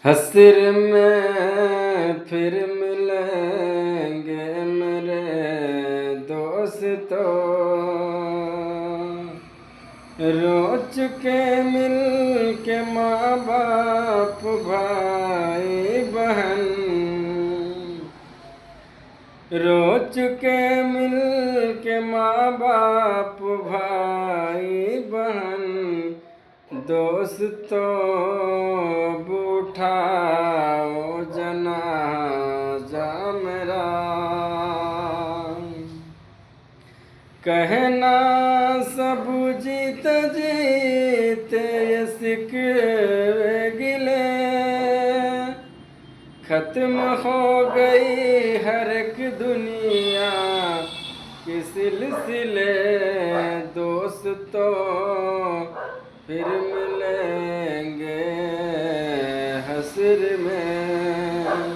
हस्र में फिर मिलेंगे मेरे दोस्तों, रो चुके मिल के माँ बाप भाई बहन, रो चुके मिल के माँ बाप भाई बहन, दोस्तों अब उठाओ जनाजा मेरा। कहना सब जीत जीते ये सिकवे गिले, खत्म हो गई हर एक दुनिया के सिलसिले, दोस्तों फिर मिलेंगे हस्र में।